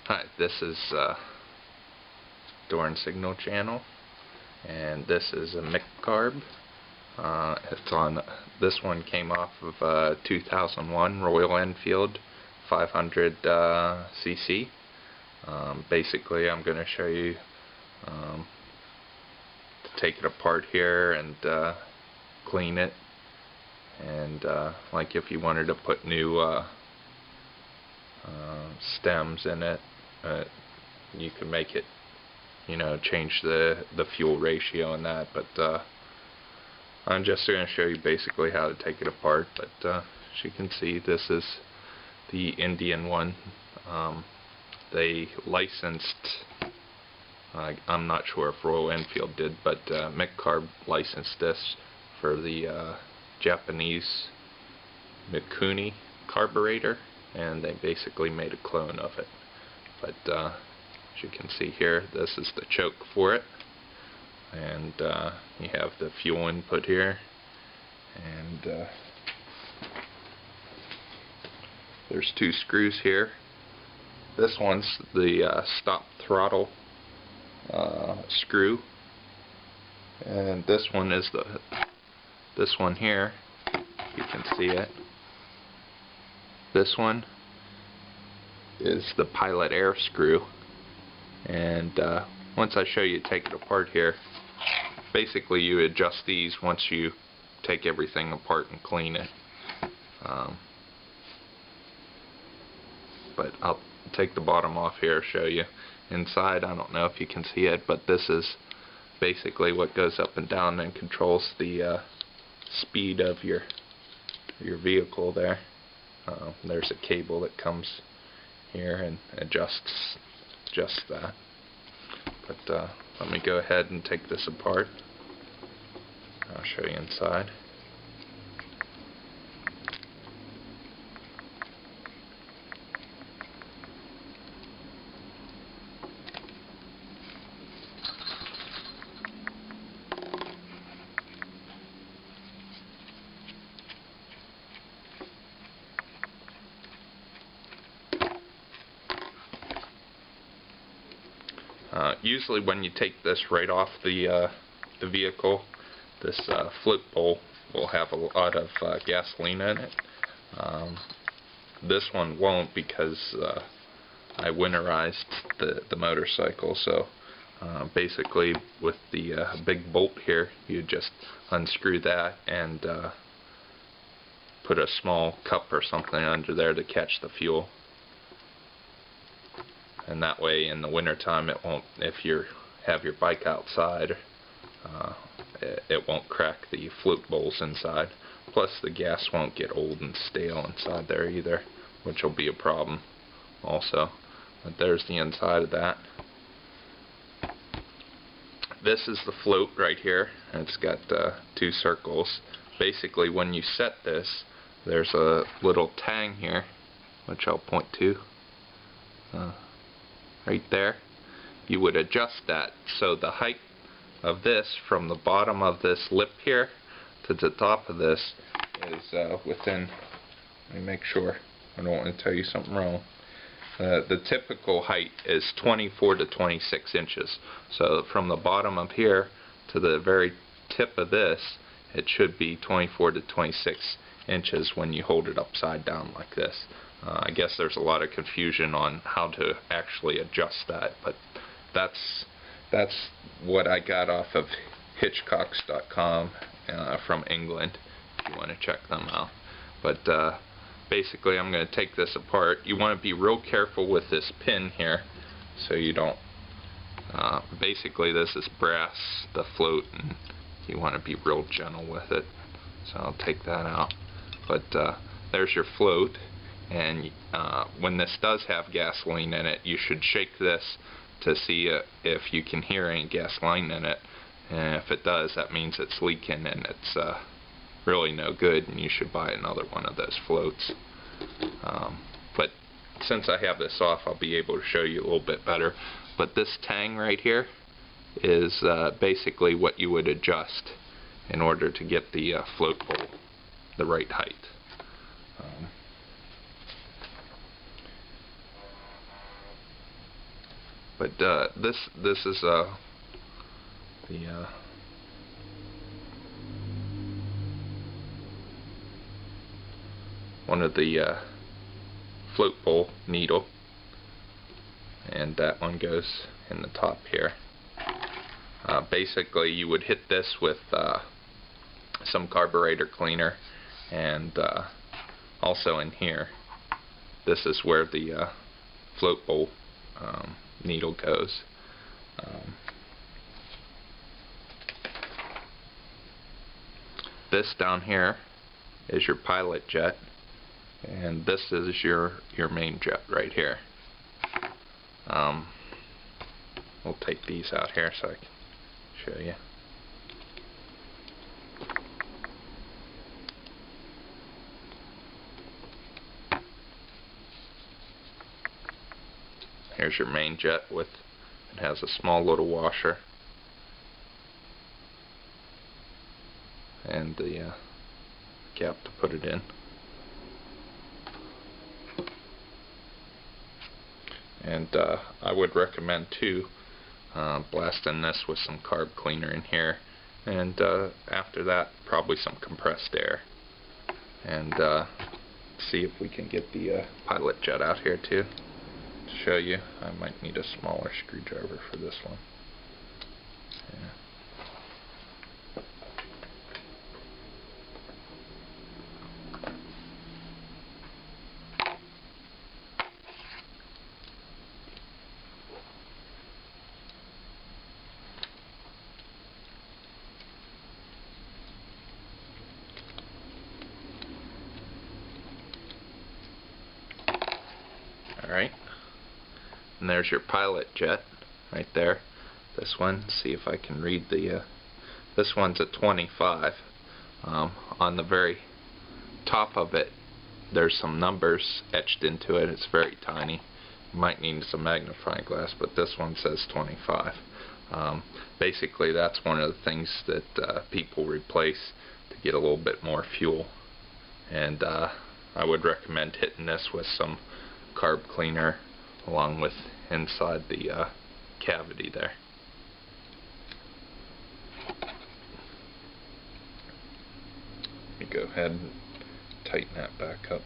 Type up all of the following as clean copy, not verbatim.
Hi, this is Door and Signal channel, and this is a Mikcarb. It's on. This one came off of 2001 Royal Enfield 500 cc. Basically, I'm going to show you to take it apart here and clean it, and like if you wanted to put new stems in it, you can make it, change the fuel ratio and that, but I'm just going to show you basically how to take it apart. But as you can see, this is the Indian one. They licensed, I'm not sure if Royal Enfield did, but Mikcarb licensed this for the Japanese Mikuni Carburetor, and they basically made a clone of it. But as you can see here, this is the choke for it, and you have the fuel input here, and there's two screws here. This one's the stop throttle screw, and this one is this one here. You can see it. This one is the pilot air screw, and once I show you take it apart here, basically you adjust these once you take everything apart and clean it. But I'll take the bottom off here, show you inside. I don't know if you can see it, but this is basically what goes up and down and controls the speed of your vehicle there. There's a cable that comes here and adjusts just that. But let me go ahead and take this apart. I'll show you inside. Usually when you take this right off the vehicle, this float bowl will have a lot of gasoline in it. This one won't, because I winterized the motorcycle. So basically with the big bolt here, you just unscrew that and put a small cup or something under there to catch the fuel. And that way in the wintertime it won't, if you have your bike outside, it won't crack the float bowls inside. Plus the gas won't get old and stale inside there either, which will be a problem also. But there's the inside of that. This is the float right here, and it's got two circles. Basically when you set this, there's a little tang here, which I'll point to. Right there. You would adjust that so the height of this from the bottom of this lip here to the top of this is within, let me make sure, I don't want to tell you something wrong. The typical height is 24 to 26 inches. So from the bottom of here to the very tip of this, it should be 24 to 26 inches when you hold it upside down like this. I guess there's a lot of confusion on how to actually adjust that, but that's what I got off of Hitchcocks.com from England, if you want to check them out. But basically I'm going to take this apart. You want to be real careful with this pin here, so you don't, basically this is brass, the float, and you want to be real gentle with it. So I'll take that out. But there's your float. And when this does have gasoline in it, you should shake this to see if you can hear any gasoline in it. And if it does, that means it's leaking and it's really no good, and you should buy another one of those floats. But since I have this off, I'll be able to show you a little bit better. But this tang right here is basically what you would adjust in order to get the float bowl the right height. But this is the one of the float bowl needle, and that one goes in the top here. Basically, you would hit this with some carburetor cleaner, and also in here, this is where the float bowl needle goes. This down here is your pilot jet, and this is your main jet right here. We'll take these out here so I can show you. Here's your main jet with, it has a small little washer and the cap to put it in. And I would recommend too blasting this with some carb cleaner in here, and after that probably some compressed air, and see if we can get the pilot jet out here too to show you. I might need a smaller screwdriver for this one. Yeah. Alright, and there's your pilot jet right there. This one, see if I can read the this one's a 25. On the very top of it there's some numbers etched into it. It's very tiny. You might need some magnifying glass, but this one says 25. Basically that's one of the things that people replace to get a little bit more fuel, and I would recommend hitting this with some carb cleaner along with inside the cavity there. Let me go ahead and tighten that back up.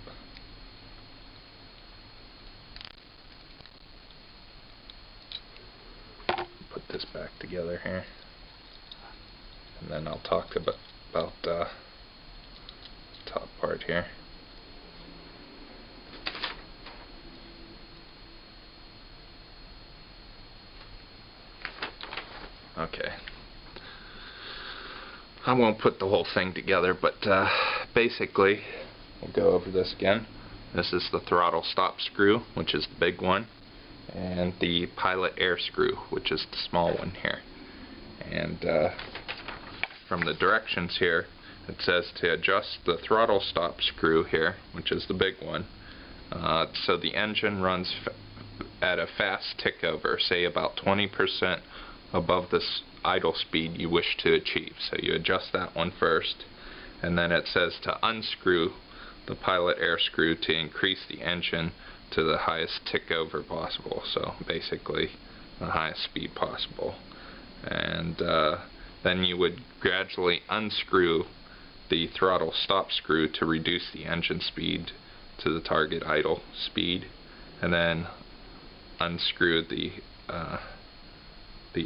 Put this back together here, and then I'll talk about the top part here. Okay, I won't put the whole thing together, but basically we'll go over this again. This is the throttle stop screw, which is the big one, and the pilot air screw, which is the small one here. And from the directions here, it says to adjust the throttle stop screw here, which is the big one, so the engine runs at a fast tick over, say about 20% above this idle speed you wish to achieve. So you adjust that one first, and then it says to unscrew the pilot air screw to increase the engine to the highest tick over possible, so basically the highest speed possible. And then you would gradually unscrew the throttle stop screw to reduce the engine speed to the target idle speed, and then unscrew the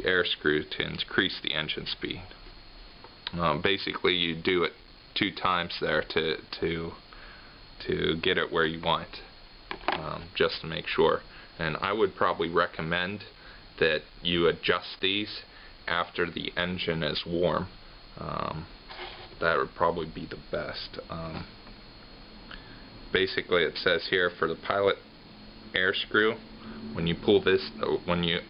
air screw to increase the engine speed. Basically you do it 2 times there to get it where you want, just to make sure. And I would probably recommend that you adjust these after the engine is warm. That would probably be the best. Basically it says here for the pilot air screw, when you pull this, when you